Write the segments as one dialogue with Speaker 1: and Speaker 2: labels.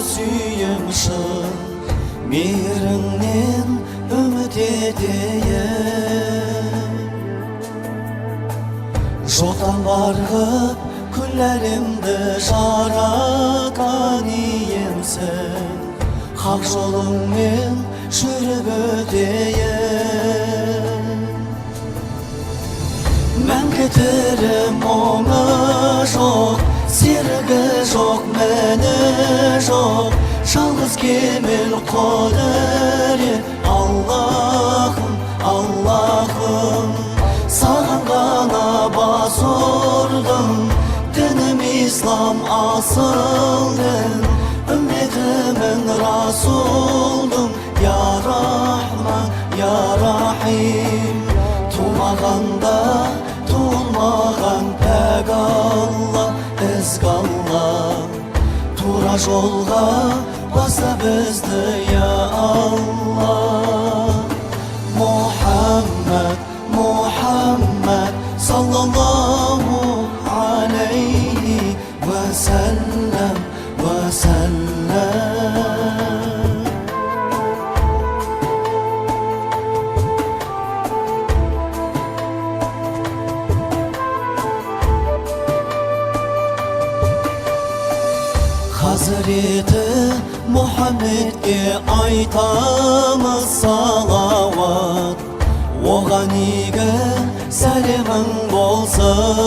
Speaker 1: suyum şın Mehrinden ümit edeyim Joktan bargıp küllerimdi jarakan iyimsin Hak jolunmen жүріп өтейін Мән кетірім оңы жоқ Серігі жоқ, мәні жоқ Жалғыз кемел қодырет Аллахым, Аллахым Саған ғана бас ұрдым Дінім ислам асыл дін Үмметімін расулдым Ya Rahman, Ya Rahim Tuğmağanda, tuğulmağan pek Allah Ezg Allah Tura jolga basa bizdi ya Allah Muhammed, Muhammed Sallallahu aleyhi ve sellem ve sellem Hazreti Muhammed'e aytamız salavat Oğan ige selamın bolsun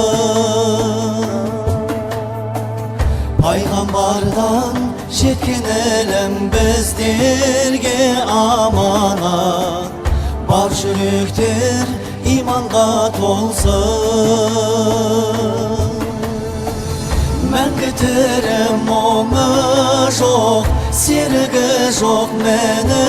Speaker 1: Peygamberden jetken elem bizlerge amanat Bar yürekler imanға tolsun Мән кетірім оңы жоқ Серігі жоқ, мәні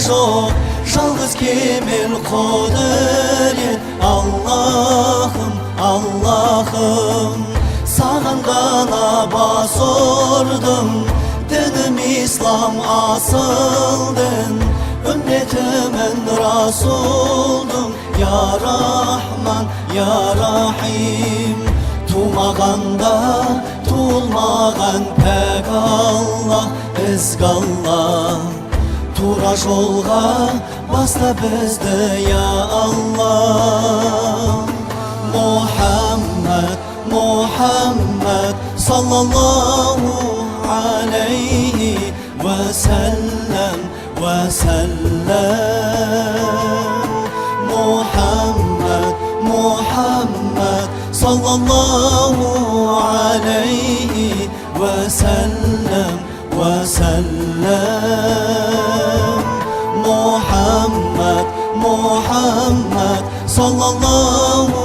Speaker 1: жоқ Жалғыз кемел қодырет Аллахым, Аллахым Саған ғана бас ұрдым Дінім ислам асыл дін Үмметімін расулдым Я Рахман, Я Рахим Tuğmağanda, tuğulmağan pek Allah Ezg Allah Tura jolga basta bizdi ya Allah Muhammed, Muhammed Sallallahu aleyhi ve sellem ve sellem Muhammed, Muhammed Sallallahu aleyhi ve sellem ve sellem Muhammed, Muhammed Sallallahu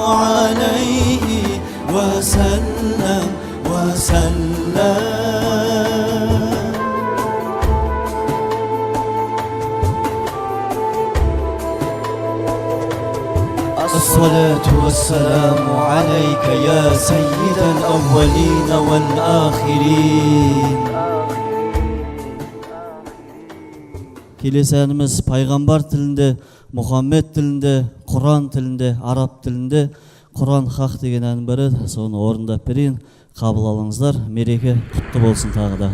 Speaker 1: aleyhi ve sellem ve sellem الصلاة والسلام عليك يا سيد الأولين والآخرين Келесі әніміз пайғамбар тілінде, Мұхаммед тілінде, Құран тілінде, араб тілінде Құран хақ деген ән бірі, соны орындап берейін. Қабыл алыңыздар, мереке құтты болсын тағы да.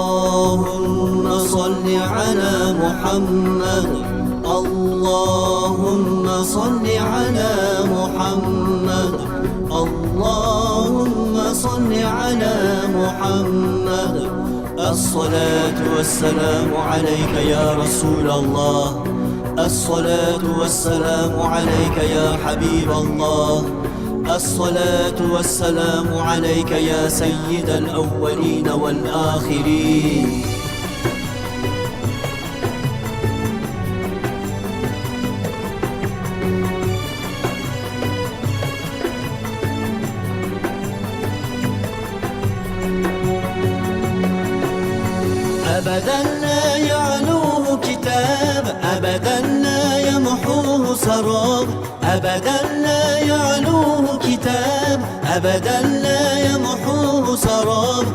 Speaker 1: اللهم صل على محمد اللهم صل على محمد اللهم صل على محمد الصلاة والسلام عليك يا رسول الله الصلاة والسلام عليك يا حبيب الله الصلاة والسلام عليك يا سيد الأولين والآخرين أبدا لا يعلوه كتاب أبدا لا يمحوه سراب أبدا لا يعلوه كتاب أبدا لا يمحوه سراب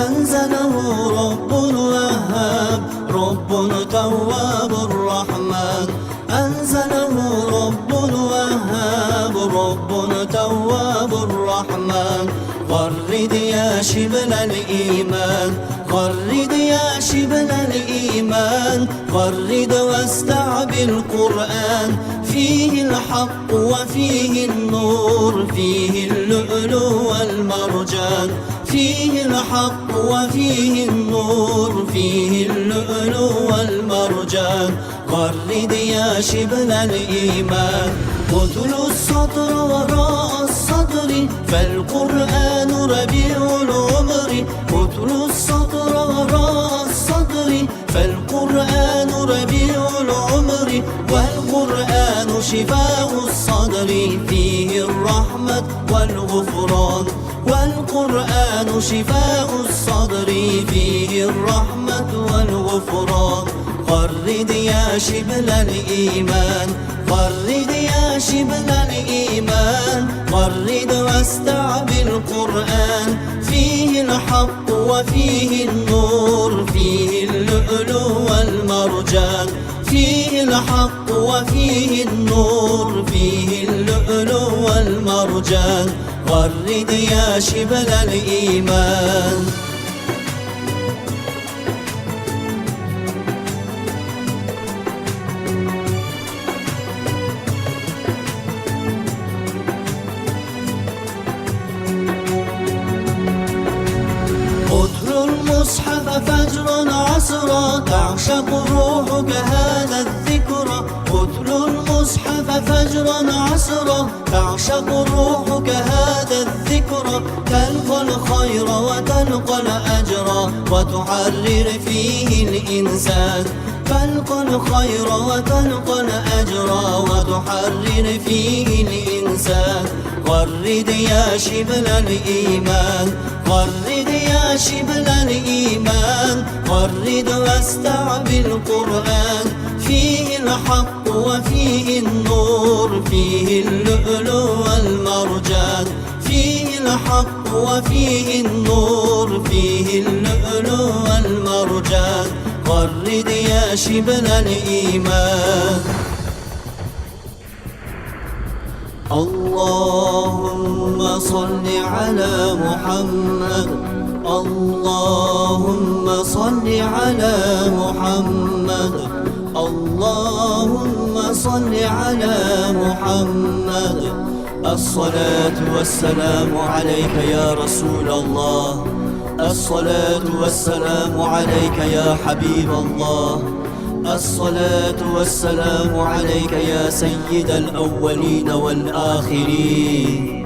Speaker 1: أنزله رب وهاب رب تواب الرحمن أنزله رب وهاب رب تواب الرحمن غرد يا شبل الإيمان غرد يا شبل الإيمان غرد واستعب القرآن فيه الحق وفيه النور فيه اللؤلؤ والمرجان فيه الحق وفيه النور فيه اللؤلؤ والمرجان غرد يا شبل الإيمان قتلوا السطر وراء السطر فالقرآن ربيع العمر قتلوا السطر وراء السطر فالقرآن ربيع العمر والقرآن شفاء الصدر فيه الرحمة والغفران والقرآن شفاء الصدر فيه الرحمة والغفران غرد يا شبل الإيمان غرد يا شبل الإيمان غرد واستعب القرآن فيه الحق وفيه النور فيه اللؤلؤ والمرجان فيه الحق وفيه النور فيه اللؤلؤ والمرجان غرد يا شبل الإيمان المصحف فجرا عصرا تعشق الروح كهذا الذكرى اتل المصحف فجرا عصرا تعشق الروح كهذا الذكرى تلقى الخير وتلقى الأجر وتحرر فيه الإنسان تلقى الخير وتلقى الأجر وتحرر فيه الإنسان غرد يا شبل الإيمان غرد يا شبل الإيمان غرد واستعب القرآن فيه الحق وفيه النور فيه اللؤلؤ والمرجان فيه الحق وفيه النور فيه اللؤلؤ والمرجان غرد يا شبل الإيمان اللهم صل على محمد اللهم صل على محمد اللهم صل على محمد الصلاة والسلام عليك يا رسول الله الصلاة والسلام عليك يا حبيب الله الصلاة والسلام عليك يا سيد الأولين والآخرين